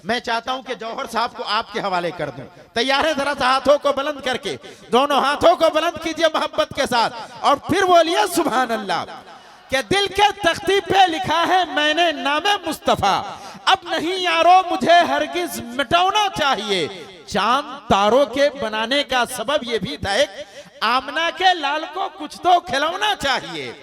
मैं चाहता हूं कि जौहर साहब को आपके हवाले कर दूं। तैयार है? जरा सा हाथों को बुलंद करके, दोनों हाथों को बुलंद कीजिए मोहब्बत के साथ और फिर बोलिए सुभान अल्लाह। कि दिल के तख्ती पे लिखा है मैंने नामे मुस्तफा, अब नहीं यारो मुझे हरगिज मिटाना चाहिए। चांद तारों के बनाने का सबब ये भी था एक, आमना के लाल को कुछ तो खिलौना चाहिए।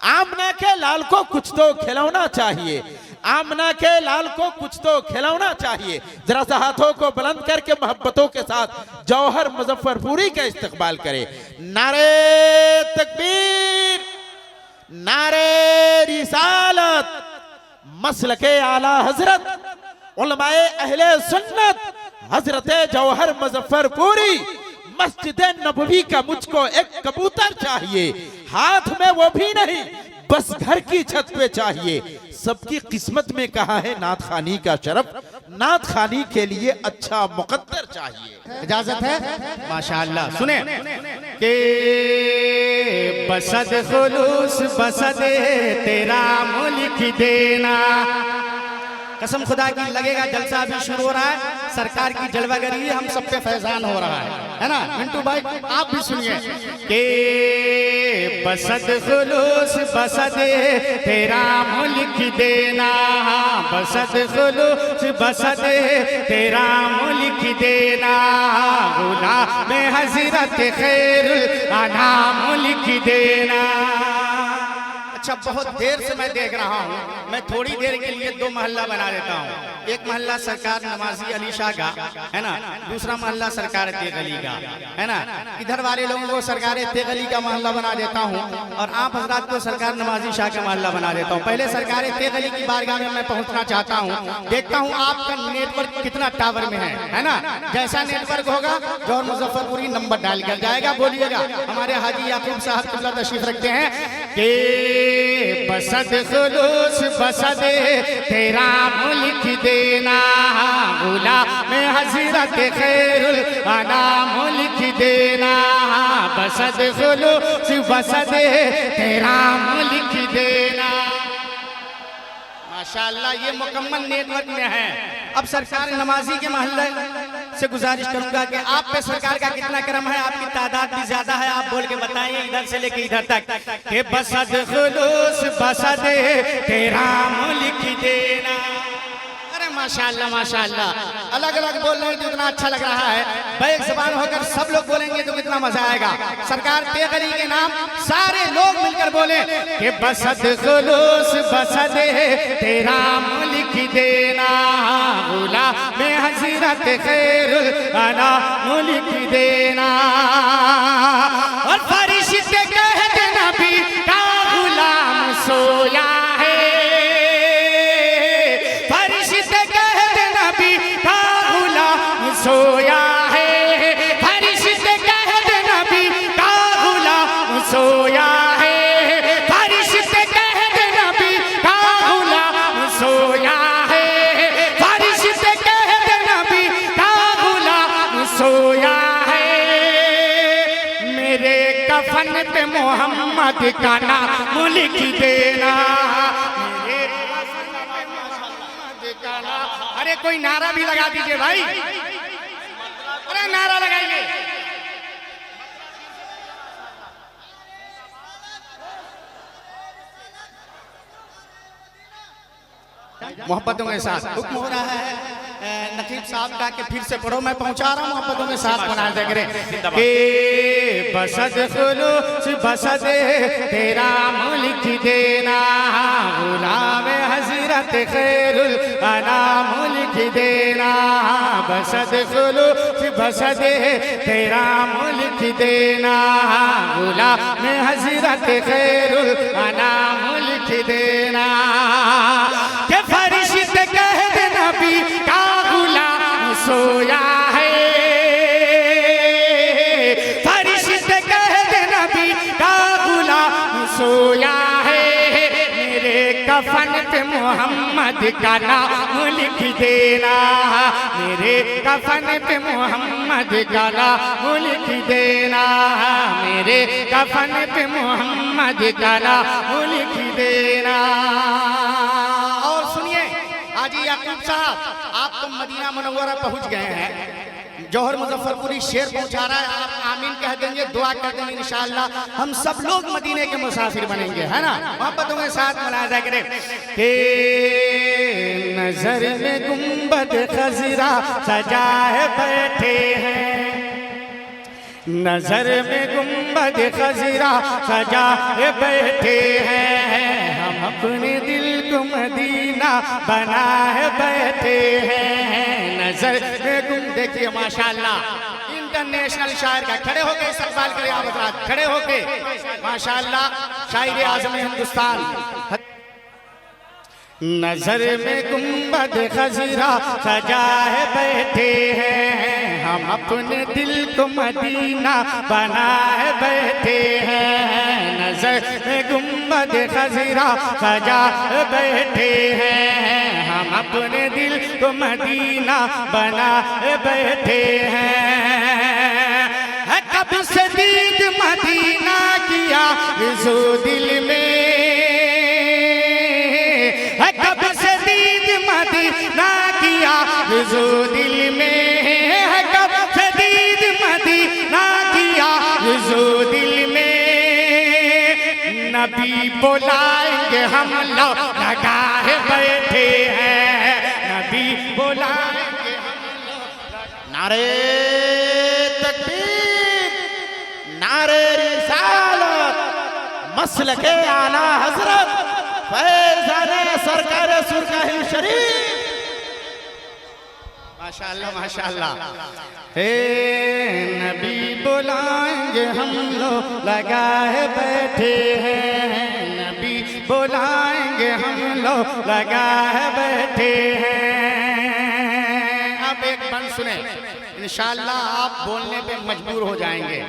आमना के लाल को कुछ तो खिलौना चाहिए। आमना के लाल को कुछ तो खिलौना चाहिए। जरा सा हाथों को बुलंद करके मोहब्बतों के साथ जौहर मुजफ्फरपुरी का इस्तकबाल करे। नारे तकबीर, नारे रिसालत, मसलके आला हजरत उलमाए अहले सुन्नत हजरत जौहर मुजफ्फरपुरी। मस्जिद नबवी का मुझको एक कबूतर चाहिए, हाथ में वो भी नहीं बस घर की छत पे चाहिए। सबकी किस्मत में कहा है नात खानी का शरफ, नात खानी के लिए अच्छा मुकद्दर चाहिए। इजाजत है? माशाअल्लाह। सुने के बसद खुलूस बसद तेरा मुल्क देना। कसम खुदा की लगेगा जलसा अभी शुरू हो रहा है, सरकार की जलवागरी हम सब पे फैजान हो रहा है ना मिंटू भाई? आप भी सुनिए के बसद खुलूस बसद तेरा मुल्क देना, बसद खुलूस बसद तेरा मुल्क देना, गुलाम हज़रत खैरुल अनाम मुल्क देना। अच्छा, बहुत देर से मैं देख रहा हूँ, मैं थोड़ी देर के लिए दो मोहल्ला बना देता हूँ। एक मोहल्ला सरकार नमाजी अली शाह का है ना, दूसरा मोहल्ला सरकार तेग अली का है ना। इधर वाले लोगों को सरकार तेग अली का मोहल्ला बना देता हूँ और आप हजरात को सरकार नमाजी शाह का मोहल्ला बना देता हूँ। पहले सरकार तेग अली की बारगाह में मैं पहुँचना चाहता हूँ, देखता हूँ आपका नेटवर्क कितना टावर में है ना। जैसा नेटवर्क होगा जौहर मुजफ्फरपुरी नंबर डायल कर जाएगा, बोलिएगा। हमारे हाजी याकूब साहब किबला तशरीफ रखते हैं कि बसद खुलूस बसद तेरा मुल्क देना, गुलाम हज़रत खैरुल अनाम मुल्क देना, बसद खुलूस बसद तेरा मुल्क देना। माशाअल्लाह, ये मुकम्मल नेटवर्क में है। अब सरकार नमाजी के मोहल्ले से गुजारिश करूंगा कि आप पे सरकार का कितना करम है, आपकी तादाद भी ज्यादा है, आप बोल के बताइए इधर से लेके इधर तक कि बसद खुलूस बसद तेरा मुल्क देना। अरे माशाअल्लाह माशाअल्लाह, अलग अलग बोल रहे हैं तो इतना अच्छा लग रहा है। बैक ज़बान होकर सब लोग बोलेंगे तो कितना मजा आएगा। सरकार तेग अली के नाम सारे लोग मिलकर बोले कि बसद खुलूस बसद तेरा मुल्क देना, गुलाम हज़रत खैरुल अनाम मुल्क देना। और फरिश्ते कहते नबी का गुलाम सोया है, फरिश्ते कहते नबी का गुलाम सोया है, फरिश्ते कहते नबी का गुलाम सोया है, फरिश्ते कहते नबी का गुलाम सोया है, फरिश्ते कहते नबी का गुलाम सोया है। मेरे कफन पे मोहम्मद का नाम लिख देना, मेरे कफन पे मोहम्मद का नाम। अरे कोई नारा भी लगा दीजिए भाई, अरे नारा लगाइए। मोहब्बतों के साथ हुक्म हो रहा है नकीब साहब का कि फिर से पढ़ो, मैं पहुंचा रहा हूँ। मोहब्बतों के साथ बना देख रहे कि बसद खुलूस बसद तेरा मुल्क देना, गुलाम हज़रत खैरुल अनाम मुल्क देना, बसद खुलूस बसद तेरा मुल्क देना, गुलाम हज़रत खैरुल अनाम मुल्क देना। के फरिश्ते कहते नबी का गुलाम सोया है, फरिश्ते कहते नबी का गुलाम सोया है। मेरे कफन पे मोहम्मद का नाम लिख देना, मेरे कफन पे मोहम्मद का नाम लिख देना, मेरे कफन पे मोहम्मद का नाम लिख देना। और सुनिए हाजी याकूब साहब, आप तो मदीना मुनव्वरा पहुंच गए हैं, जौहर मुजफ्फरपुरी शेर पहुंचा रहा है, आप आमीन कह देंगे, दुआ कर देंगे, इंशाअल्लाह हम सब लोग मदीने के मुसाफिर बनेंगे, है ना। मोहब्बतों के साथ मुलाजा करें कि नजर में गुंबद खजरा सजाए बैठे हैं, नजर में गुंबद खजरा सजाए बैठे हैं, हम अपने दिल को मदीना बनाए बैठे हैं। नजर में देखिए माशाअल्लाह इंटरनेशनल शायर का, खड़े होके इस्तकबाल करें आप हज़रात, खड़े होके माशाअल्लाह शायर आज़म हिंदुस्तान। नजर में गुंबद खजरा सजाए बैठे हैं, हम अपने दिल को मदीना बनाए बैठे हैं। नजर में गुंबद खजरा सजाए बैठे हैं, हम अपने दिल को मदीना बनाए बैठे हैं। कब से दीद मदीना किया इस दिल में, कब से दीद मदीना किया इस दिल में, कब से दीद मदीना किया इस दिल में। नबी बुलाएंगे हम लोग लगाए बैठे हैं, नबी बुलाएंगे हम लोग। नारे तकबीर, नारे रिसालत, मसलके आला हजरत फैज़ाने सरकार सुरकाहिल शरीफ। माशाअल्लाह माशाअल्लाह। हे नबी बुलाएंगे हम लोग लगाए बैठे हैं, नबी बुलाएंगे हम लोग लगाए बैठे हैं। अब एक बंद सुने, इंशाअल्लाह आप बोलने पे मजबूर हो जाएंगे।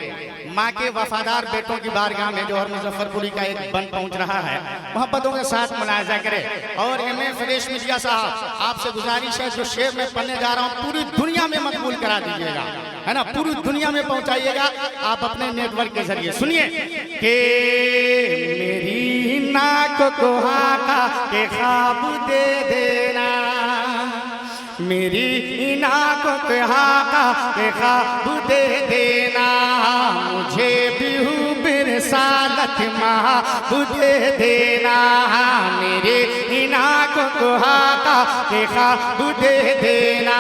माँ के वफादार बेटों की बारगाह में जौहर मुजफ्फरपुरी का एक बंद पहुंच रहा है, मोहब्बतों के साथ मुलाजा करें। और एम.ए. फरेश मिर्जा साहब, आपसे गुजारिश है जो शेर में पढ़ने जा रहा हूँ पूरी दुनिया में मकबूल करा दीजिएगा, है ना, पूरी दुनिया में पहुंचाइएगा आप अपने नेटवर्क के जरिए। सुनिए कि मेरी नाक को हाका के ख्वाब दे देना, मेरी नाकों के हाका के ख्वाब दे देना, मुझे बिहू बिरसालत महबूब दे देना, मेरे नाकों को हाका के ख्वाब दे देना,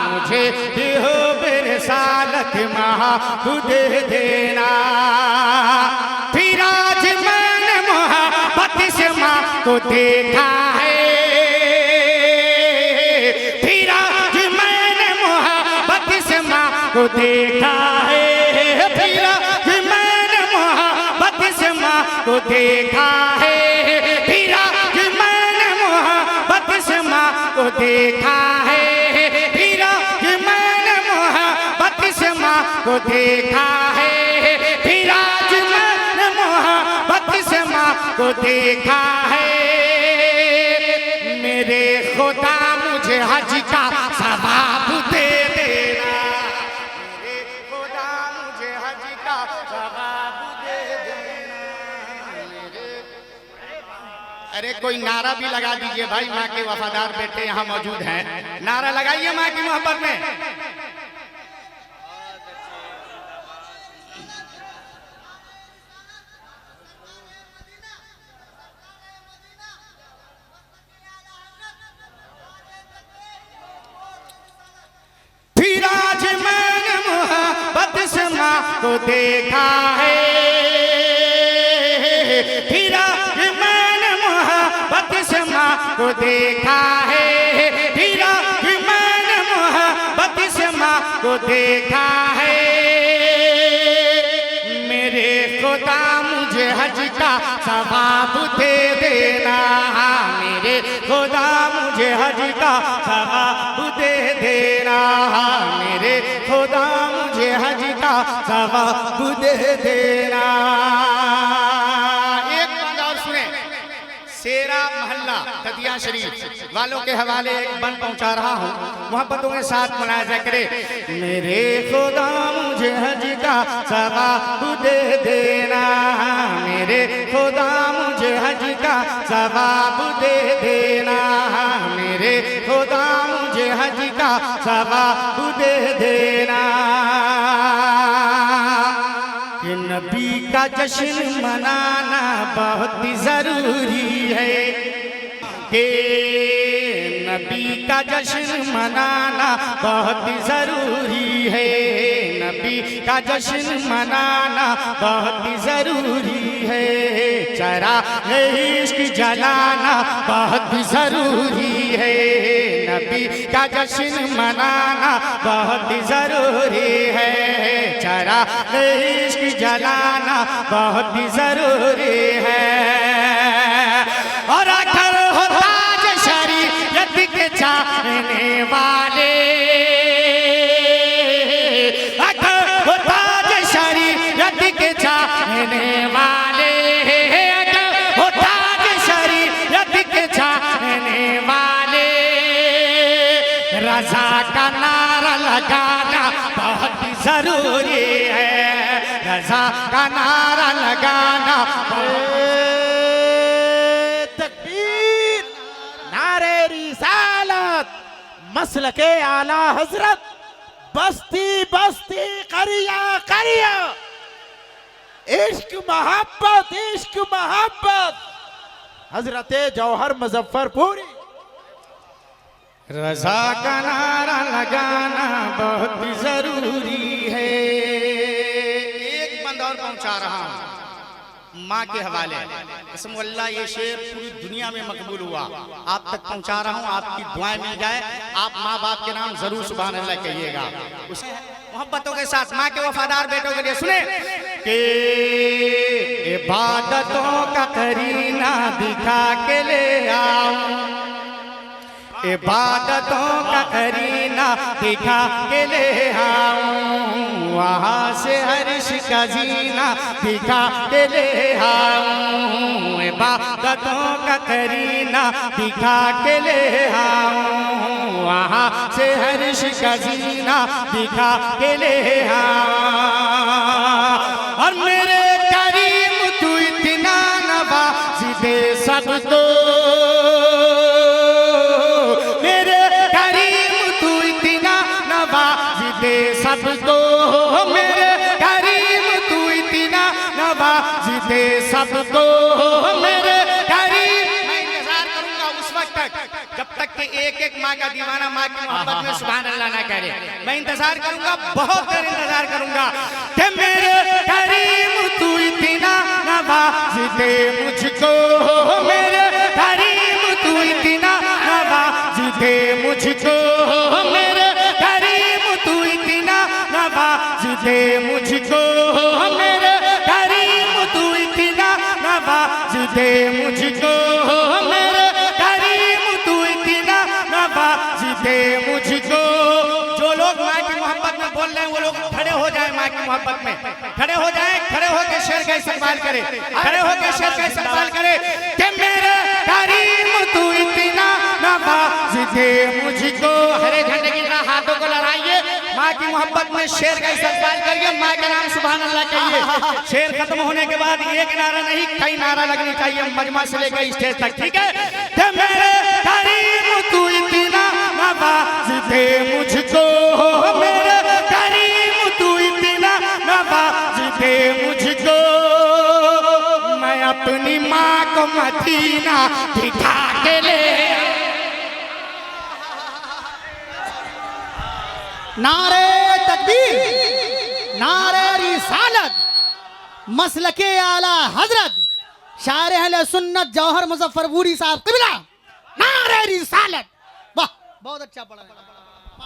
मुझे बिहू बिरसालत महबूब दे देना। फिर आज मैंने मोहब्बत से माँ को देखा है, को देखा है, फिर मैंने मोहब्बत से माँ को देखा है, फिर मैंने मोहब्बत से माँ को देखा है, फिर मैंने मोहब्बत से माँ को देखा है, फिर मैंने मोहब्बत से माँ को देखा है। मेरे खुदा मुझे हज का सवाब दे देना, अरे कोई नारा भी लगा दीजिए भाई, माँ के वफादार बेटे यहाँ मौजूद हैं, नारा लगाइए माँ की मोहब्बत में। फिर आज मैंने मोहब्बत से माँ को देखा है, फिर मैंने मोहब्बत से माँ को देखा है, फिर मैंने मोहब्बत से माँ को देखा है। मेरे खुदा मुझे हज का सवाब दे देना, मेरे खुदा मुझे हज का सवाब दे देना, मेरे खुदा मुझे हज का सवाब दे देना। एक बात और सुने, शेरा मोहल्ला दतिया शरीफ वालों के हवाले एक बन पहुंचा रहा हूँ, मोहब्बतों के साथ मुलाजा करे। मेरे खुदा मुझे हज का सवाब दे देना, मेरे खुदा मुझे हज का सवाब दे देना, मेरे खुदा मुझे हज का सवाब दे देना। कि नबी का जश्न मनाना बहुत जरूरी है, कि नबी का जश्न मनाना बहुत जरूरी है, नबी का जश्न मनाना बहुत जरूरी है। चराग़े इश्क जलाना बहुत जरूरी है, नबी का जश्न मनाना बहुत जरूरी है। चराग़े इश्क जलाना बहुत जरूरी है। और अगर हो ताज शरीयत के चाहने वाले, अगर हो ताज शरीयत के चाहने वाले, अगर हो ताज शरीयत के चाहने वाले, रज़ा का नारा लगाना बहुत जरूरी है, रज़ा का नारा लगाना। तकबीर, नारे रिसालत, मसलके आला हजरत, बस्ती बस्ती करिया करिया, इश्क मोहब्बत इश्क मोहब्बत, हजरत जौहर मुजफ्फरपुरी। रज़ा का नारा लगाना बहुत जरूरी है। एक बंद और पहुंचा रहा हूं माँ के हवाले, कसम अल्लाह ये शेर पूरी दुनिया में मकबूल हुआ, आप तक पहुंचा रहा हूं, आपकी दुआएं मिल जाए। आप माँ बाप के नाम जरूर सुभान अल्लाह कहिएगा, उस मोहब्बतों के साथ माँ के वफादार बेटों के लिए सुने कि इबादतों का करीना दिखा के ले आओ, इबादतों का करीना दिखा के ले आऊं, वहाँ से अर्श का जीना दिखा के ले आऊं, इबादतों का करीना दिखा के ले आऊं, वहाँ से अर्श का जीना दिखा के ले आऊं। और मेरे करीम तू इतना नवाज़ दे सबको, सबको मेरे करीम तू इतना नवाज दे सबको, मेरे करीम। मैं इंतजार करूंगा उस वक्त तक जब तक कि एक एक माँ का दीवाना माँ की मोहब्बत में सुभान अल्लाह ना करे। मैं इंतजार करूंगा, बहुत देर इंतजार करूंगा कि मेरे करीम तू इतना नवाज दे मुझको, मेरे करीम तू इतना नवाज दे मुझको, मेरे करीम तू इतना नवाज दे मुझको, मेरे करीम तू इतना नवाज दे मुझको, मेरे करीम तू इतना नवाज दे मुझको। जो लोग माँ की मोहब्बत में बोल रहे हैं वो लोग खड़े हो जाए, माँ की मोहब्बत में खड़े हो जाए, खड़े होकर शेर का इस्तेमाल करे, खड़े होकर शेर का इस्तेमाल करे कि मेरे करीम तू इतना नवाज दे मुझको। हरे झंडे की तरह हाथों को लहराइए, माँ की मोहब्बत में शेर का इस्तेमाल करिए, माँ का नाम सुभान अल्लाह कहिए। शेर खत्म होने के बाद एक नारा नहीं कई नारा लगनी चाहिए मजमा से लेकर स्टेज तक, ठीक है? कि मेरे करीम तू इतना नवाज दे मुझको, मेरे करीम तू इतना नवाज दे मुझको, मैं अपनी माँ को मदीना दिखा के ले। नारे तकबीर, नारे रिसालत, मसलके आला हजरत, शायर अहले सुन्नत जौहर मुजफ्फरपुरी साहब क़िबला, नारे रिसालत। वाह, बहुत अच्छा पढ़ा है।